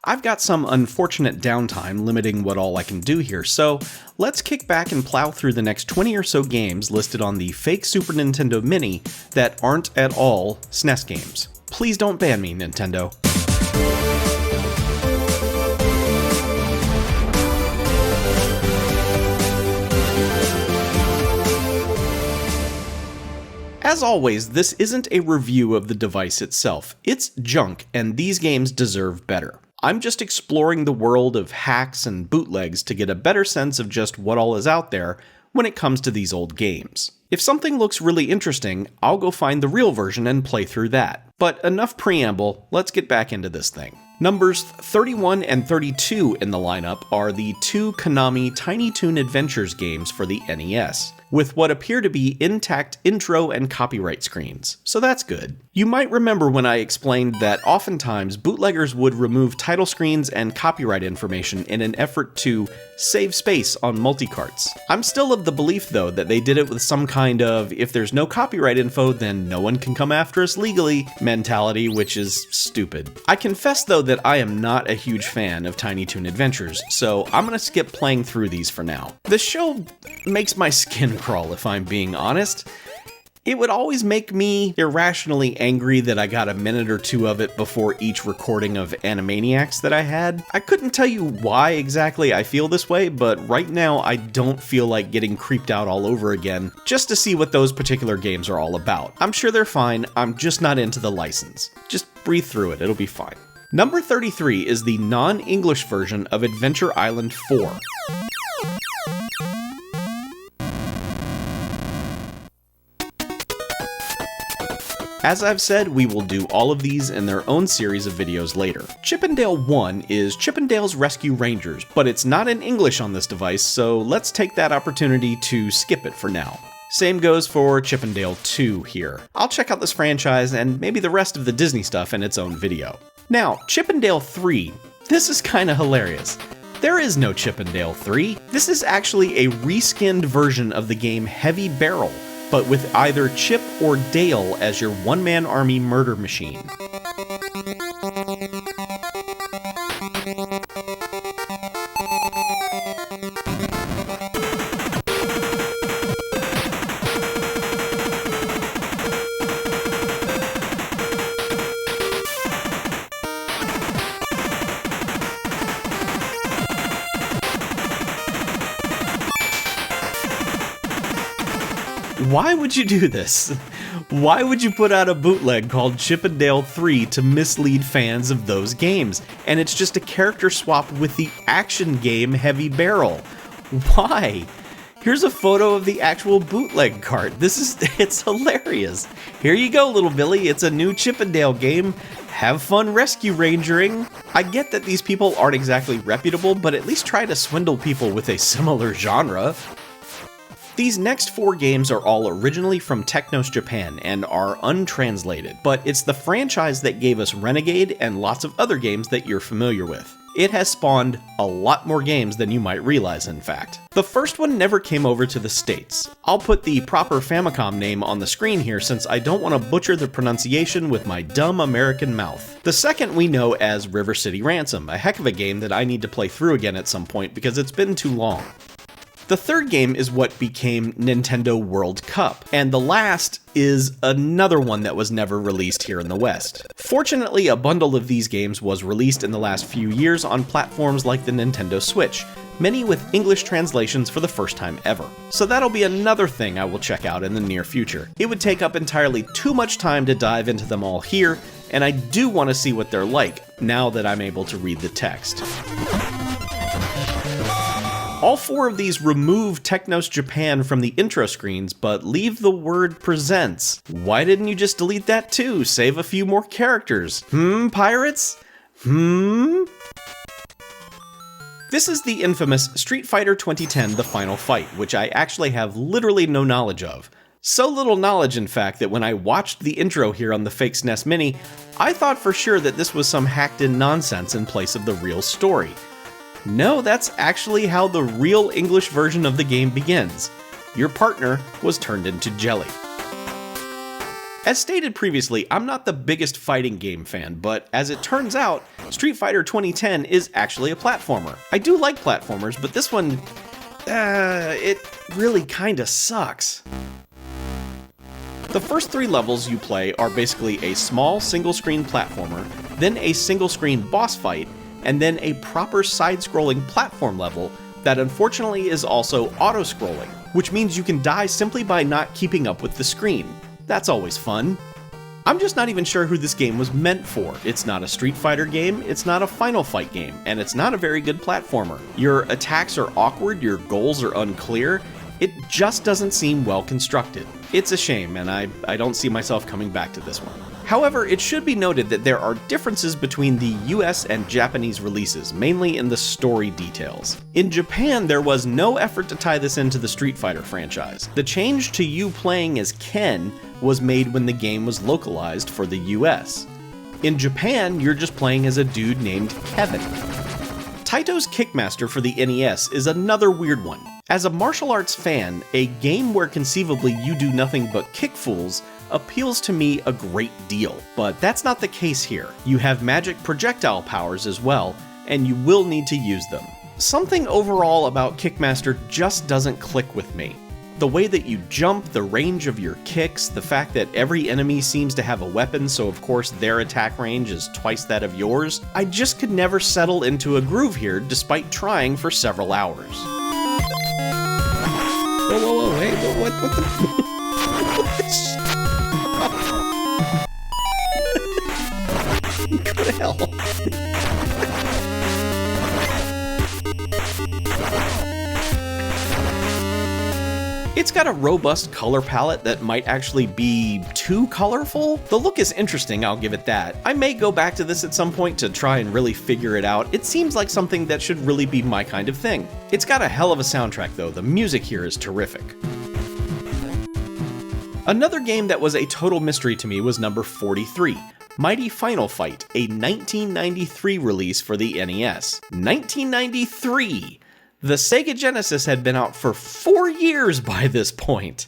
I've got some unfortunate downtime limiting what all I can do here, so let's kick back and plow through the next 20 or so games listed on the fake Super Nintendo Mini that aren't at all SNES games. Please don't ban me, Nintendo. As always, this isn't a review of the device itself. It's junk, and these games deserve better. I'm just exploring the world of hacks and bootlegs to get a better sense of just what all is out there when it comes to these old games. If something looks really interesting, I'll go find the real version and play through that. But enough preamble, let's get back into this thing. Numbers 31 and 32 in the lineup are the two Konami Tiny Toon Adventures games for the NES, with what appear to be intact intro and copyright screens, so that's good. You might remember when I explained that oftentimes bootleggers would remove title screens and copyright information in an effort to save space on multicarts. I'm still of the belief though that they did it with some kind of if there's no copyright info then no one can come after us legally mentality, which is stupid. I confess though that I am not a huge fan of Tiny Toon Adventures, so I'm gonna skip playing through these for now. The show makes my skin crawl if I'm being honest. It would always make me irrationally angry that I got a minute or two of it before each recording of Animaniacs that I had. I couldn't tell you why exactly I feel this way, but right now I don't feel like getting creeped out all over again just to see what those particular games are all about. I'm sure they're fine, I'm just not into the license. Just breathe through it, it'll be fine. Number 33 is the non-English version of Adventure Island 4. As I've said, we will do all of these in their own series of videos later. Chip 'n Dale 1 is Chip 'n Dale's Rescue Rangers, but it's not in English on this device, so let's take that opportunity to skip it for now. Same goes for Chip 'n Dale 2 here. I'll check out this franchise and maybe the rest of the Disney stuff in its own video. Now, Chip 'n Dale 3, this is kinda hilarious. There is no Chip 'n Dale 3. This is actually a reskinned version of the game Heavy Barrel, but with either Chip or Dale as your one-man army murder machine. Why would you do this? Why would you put out a bootleg called Chip 'n Dale 3 to mislead fans of those games? And it's just a character swap with the action game Heavy Barrel. Why? Here's a photo of the actual bootleg cart. It's hilarious. Here you go, little Billy. It's a new Chip 'n Dale game. Have fun rescue rangering. I get that these people aren't exactly reputable, but at least try to swindle people with a similar genre. These next four games are all originally from Technos Japan and are untranslated, but it's the franchise that gave us Renegade and lots of other games that you're familiar with. It has spawned a lot more games than you might realize, in fact. The first one never came over to the States. I'll put the proper Famicom name on the screen here since I don't want to butcher the pronunciation with my dumb American mouth. The second we know as River City Ransom, a heck of a game that I need to play through again at some point because it's been too long. The third game is what became Nintendo World Cup, and the last is another one that was never released here in the West. Fortunately, a bundle of these games was released in the last few years on platforms like the Nintendo Switch, many with English translations for the first time ever. So that'll be another thing I will check out in the near future. It would take up entirely too much time to dive into them all here, and I do want to see what they're like, now that I'm able to read the text. All four of these remove Technos Japan from the intro screens, but leave the word presents. Why didn't you just delete that too? Save a few more characters. Pirates? This is the infamous Street Fighter 2010 The Final Fight, which I actually have literally no knowledge of. So little knowledge, in fact, that when I watched the intro here on the fake SNES Mini, I thought for sure that this was some hacked-in nonsense in place of the real story. No, that's actually how the real English version of the game begins. Your partner was turned into jelly. As stated previously, I'm not the biggest fighting game fan, but as it turns out, Street Fighter 2010 is actually a platformer. I do like platformers, but this one, it really kinda sucks. The first 3 levels you play are basically a small single-screen platformer, then a single-screen boss fight, and then a proper side-scrolling platform level that unfortunately is also auto-scrolling, which means you can die simply by not keeping up with the screen. That's always fun. I'm just not even sure who this game was meant for. It's not a Street Fighter game, it's not a Final Fight game, and it's not a very good platformer. Your attacks are awkward, your goals are unclear, it just doesn't seem well constructed. It's a shame, and I don't see myself coming back to this one. However, it should be noted that there are differences between the US and Japanese releases, mainly in the story details. In Japan, there was no effort to tie this into the Street Fighter franchise. The change to you playing as Ken was made when the game was localized for the US. In Japan, you're just playing as a dude named Kevin. Taito's Kickmaster for the NES is another weird one. As a martial arts fan, a game where conceivably you do nothing but kick fools appeals to me a great deal, but that's not the case here. You have magic projectile powers as well, and you will need to use them. Something overall about Kickmaster just doesn't click with me. The way that you jump, the range of your kicks, the fact that every enemy seems to have a weapon, so of course their attack range is twice that of yours, I just could never settle into a groove here despite trying for several hours. Whoa, hey, what the? Go to hell. It's got a robust color palette that might actually be too colorful. The look is interesting, I'll give it that. I may go back to this at some point to try and really figure it out. It seems like something that should really be my kind of thing. It's got a hell of a soundtrack though, the music here is terrific. Another game that was a total mystery to me was number 43. Mighty Final Fight, a 1993 release for the NES. 1993! The Sega Genesis had been out for 4 years by this point.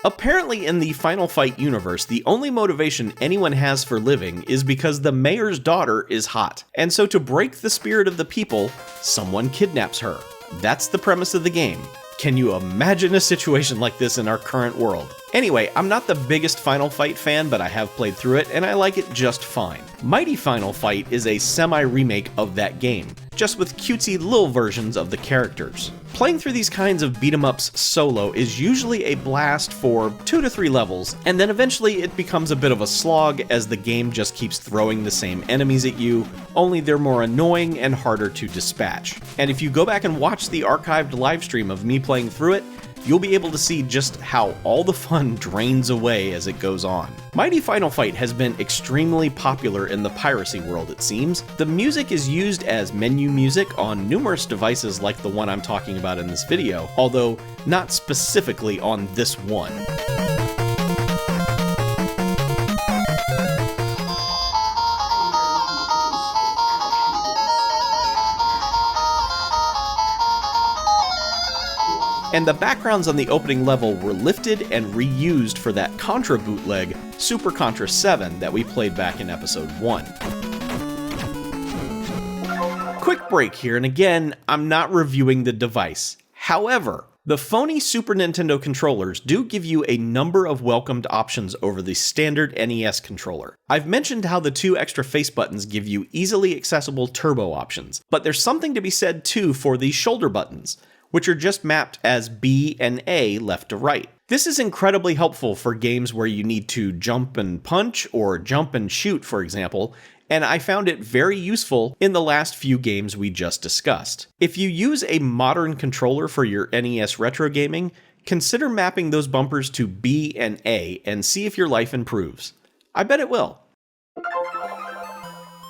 Apparently in the Final Fight universe, the only motivation anyone has for living is because the mayor's daughter is hot. And so to break the spirit of the people, someone kidnaps her. That's the premise of the game. Can you imagine a situation like this in our current world? Anyway, I'm not the biggest Final Fight fan, but I have played through it, and I like it just fine. Mighty Final Fight is a semi-remake of that game, just with cutesy little versions of the characters. Playing through these kinds of beat-em-ups solo is usually a blast for 2 to 3 levels, and then eventually it becomes a bit of a slog as the game just keeps throwing the same enemies at you, only they're more annoying and harder to dispatch. And if you go back and watch the archived livestream of me playing through it, you'll be able to see just how all the fun drains away as it goes on. Mighty Final Fight has been extremely popular in the piracy world, it seems. The music is used as menu music on numerous devices like the one I'm talking about in this video, although not specifically on this one. And the backgrounds on the opening level were lifted and reused for that Contra bootleg, Super Contra 7, that we played back in episode 1. Quick break here, and again, I'm not reviewing the device. However, the phony Super Nintendo controllers do give you a number of welcomed options over the standard NES controller. I've mentioned how the 2 extra face buttons give you easily accessible turbo options, but there's something to be said too for the shoulder buttons, which are just mapped as B and A left to right. This is incredibly helpful for games where you need to jump and punch or jump and shoot, for example, and I found it very useful in the last few games we just discussed. If you use a modern controller for your NES Retrogaming, consider mapping those bumpers to B and A and see if your life improves. I bet it will.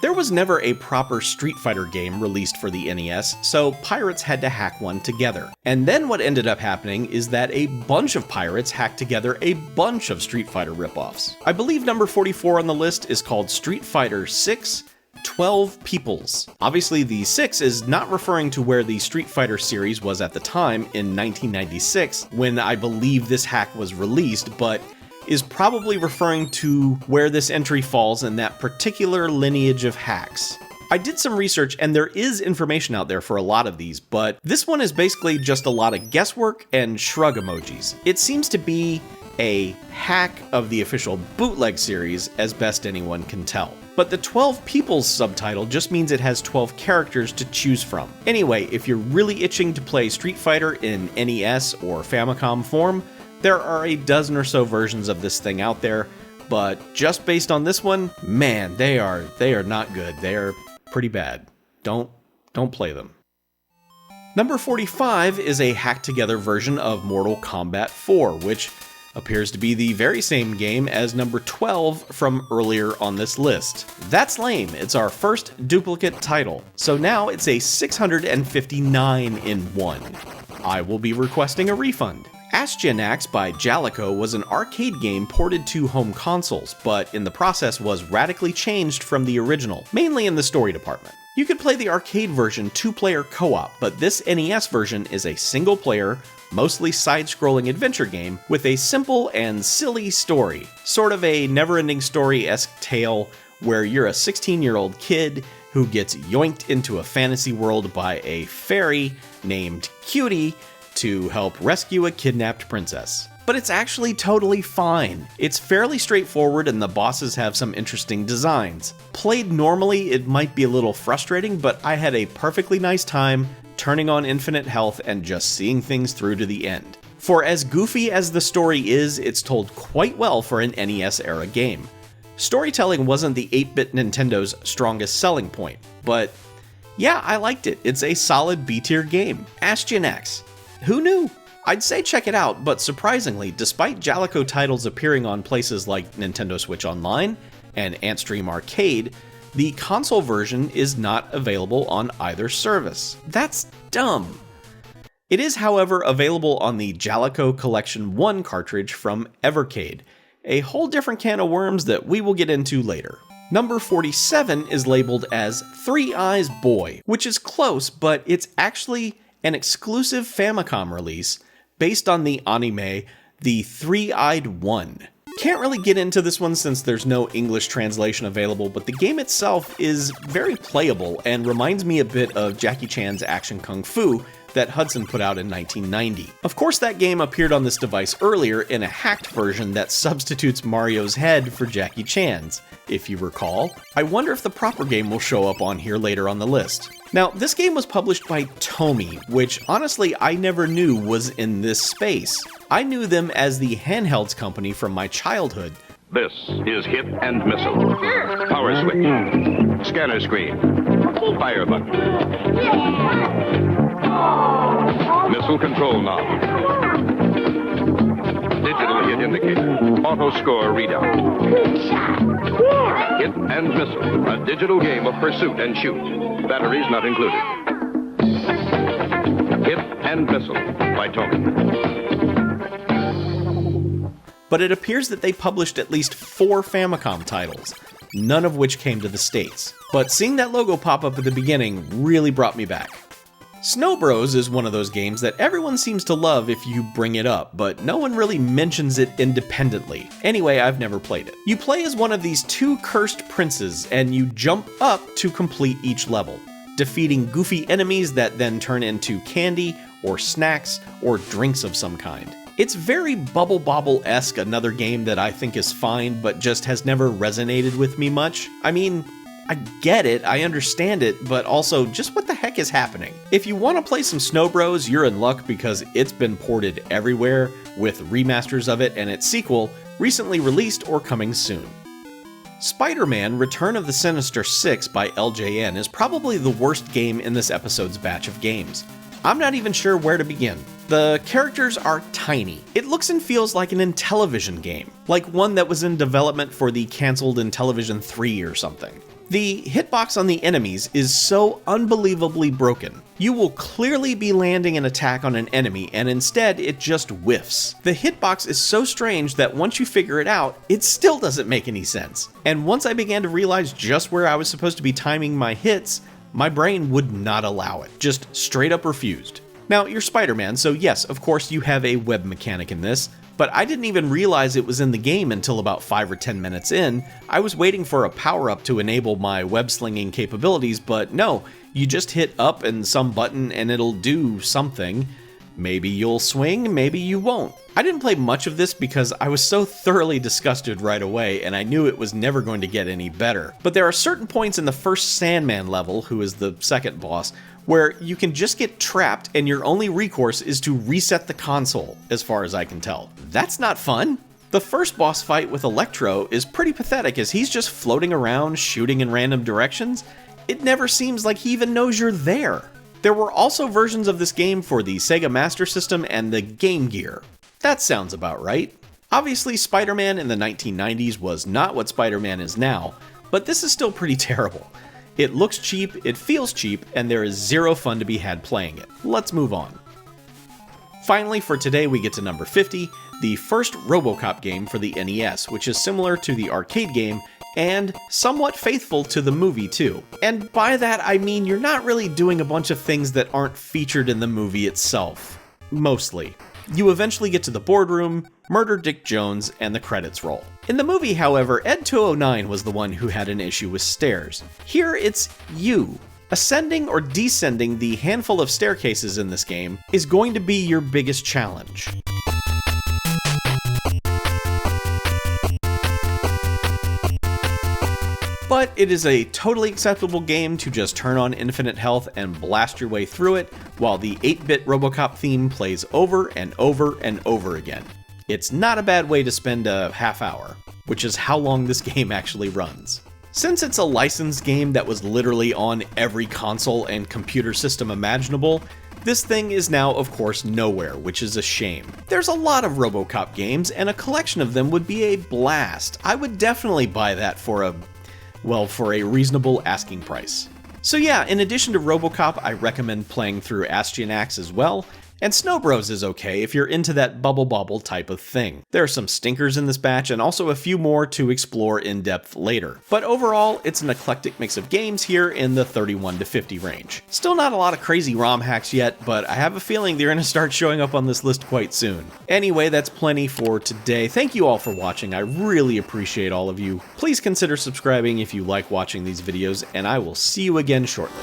There was never a proper Street Fighter game released for the NES, so pirates had to hack one together. And then what ended up happening is that a bunch of pirates hacked together a bunch of Street Fighter ripoffs. I believe number 44 on the list is called Street Fighter 6 12 Peoples. Obviously the 6 is not referring to where the Street Fighter series was at the time in 1996, when I believe this hack was released, but is probably referring to where this entry falls in that particular lineage of hacks. I did some research and there is information out there for a lot of these, but this one is basically just a lot of guesswork and shrug emojis. It seems to be a hack of the official bootleg series as best anyone can tell. But the 12 peoples subtitle just means it has 12 characters to choose from. Anyway, if you're really itching to play Street Fighter in NES or Famicom form, there are a dozen or so versions of this thing out there, but just based on this one, man, they are not good. They are pretty bad. Don't play them. Number 45 is a hacked together version of Mortal Kombat 4, which appears to be the very same game as number 12 from earlier on this list. That's lame, it's our first duplicate title, so now it's a 659 in 1. I will be requesting a refund. Astyanax by Jalico was an arcade game ported to home consoles, but in the process was radically changed from the original, mainly in the story department. You could play the arcade version 2-player co-op, but this NES version is a single-player, mostly side-scrolling adventure game with a simple and silly story. Sort of a never-ending story-esque tale where you're a 16-year-old kid who gets yoinked into a fantasy world by a fairy named Cutie to help rescue a kidnapped princess. But it's actually totally fine. It's fairly straightforward and the bosses have some interesting designs. Played normally, it might be a little frustrating, but I had a perfectly nice time turning on infinite health and just seeing things through to the end. For as goofy as the story is, it's told quite well for an NES-era game. Storytelling wasn't the 8-bit Nintendo's strongest selling point, but yeah, I liked it. It's a solid B-tier game. Astyanax. Who knew? I'd say check it out, but surprisingly, despite Jalico titles appearing on places like Nintendo Switch Online and Antstream Arcade, the console version is not available on either service. That's dumb. It is, however, available on the Jalico Collection 1 cartridge from Evercade, a whole different can of worms that we will get into later. Number 47 is labeled as Three Eyes Boy, which is close, but it's actually an exclusive Famicom release based on the anime The Three-Eyed One. Can't really get into this one since there's no English translation available, but the game itself is very playable and reminds me a bit of Jackie Chan's Action Kung Fu that Hudson put out in 1990. Of course, that game appeared on this device earlier in a hacked version that substitutes Mario's head for Jackie Chan's, if you recall. I wonder if the proper game will show up on here later on the list. Now, this game was published by Tomy, which honestly I never knew was in this space. I knew them as the handhelds company from my childhood. This is hit and missile. Power switch. Scanner screen. Fire button. Missile control knob. Digital hit indicator. Auto score readout. Hit and missile. A digital game of pursuit and shoot. Batteries not included. Hit and missile by Tomy. But it appears that they published at least 4 Famicom titles, none of which came to the States. But seeing that logo pop up at the beginning really brought me back. Snow Bros is one of those games that everyone seems to love if you bring it up, but no one really mentions it independently. Anyway, I've never played it. You play as one of these 2 cursed princes, and you jump up to complete each level, defeating goofy enemies that then turn into candy, or snacks, or drinks of some kind. It's very Bubble Bobble-esque, another game that I think is fine, but just has never resonated with me much. I mean, I get it, I understand it, but also, just what the heck is happening? If you want to play some Snow Bros, you're in luck because it's been ported everywhere, with remasters of it and its sequel recently released or coming soon. Spider-Man: Return of the Sinister Six by LJN is probably the worst game in this episode's batch of games. I'm not even sure where to begin. The characters are tiny. It looks and feels like an Intellivision game, like one that was in development for the cancelled Intellivision 3 or something. The hitbox on the enemies is so unbelievably broken. You will clearly be landing an attack on an enemy, and instead it just whiffs. The hitbox is so strange that once you figure it out, it still doesn't make any sense. And once I began to realize just where I was supposed to be timing my hits, my brain would not allow it, just straight up refused. Now, you're Spider-Man, so yes, of course you have a web mechanic in this, but I didn't even realize it was in the game until about 5 or 10 minutes in. I was waiting for a power-up to enable my web-slinging capabilities, but no, you just hit up and some button and it'll do something. Maybe you'll swing, maybe you won't. I didn't play much of this because I was so thoroughly disgusted right away and I knew it was never going to get any better. But there are certain points in the first Sandman level, who is the second boss, where you can just get trapped and your only recourse is to reset the console, as far as I can tell. That's not fun. The first boss fight with Electro is pretty pathetic as he's just floating around, shooting in random directions. It never seems like he even knows you're there. There were also versions of this game for the Sega Master System and the Game Gear. That sounds about right. Obviously, Spider-Man in the 1990s was not what Spider-Man is now, but this is still pretty terrible. It looks cheap, it feels cheap, and there is zero fun to be had playing it. Let's move on. Finally, for today, we get to number 50, the first RoboCop game for the NES, which is similar to the arcade game and somewhat faithful to the movie too. And by that, I mean you're not really doing a bunch of things that aren't featured in the movie itself. Mostly. You eventually get to the boardroom, murder Dick Jones, and the credits roll. In the movie, however, Ed 209 was the one who had an issue with stairs. Here, it's you. Ascending or descending the handful of staircases in this game is going to be your biggest challenge. But it is a totally acceptable game to just turn on infinite health and blast your way through it, while the 8-bit RoboCop theme plays over and over and over again. It's not a bad way to spend a half hour, which is how long this game actually runs. Since it's a licensed game that was literally on every console and computer system imaginable, this thing is now, of course, nowhere, which is a shame. There's a lot of RoboCop games, and a collection of them would be a blast. I would definitely buy that for a reasonable asking price. So yeah, in addition to RoboCop, I recommend playing through Astyanax as well, and Snow Bros is okay if you're into that bubble type of thing. There are some stinkers in this batch and also a few more to explore in depth later. But overall, it's an eclectic mix of games here in the 31 to 50 range. Still not a lot of crazy ROM hacks yet, but I have a feeling they're gonna start showing up on this list quite soon. Anyway, that's plenty for today. Thank you all for watching. I really appreciate all of you. Please consider subscribing if you like watching these videos, and I will see you again shortly.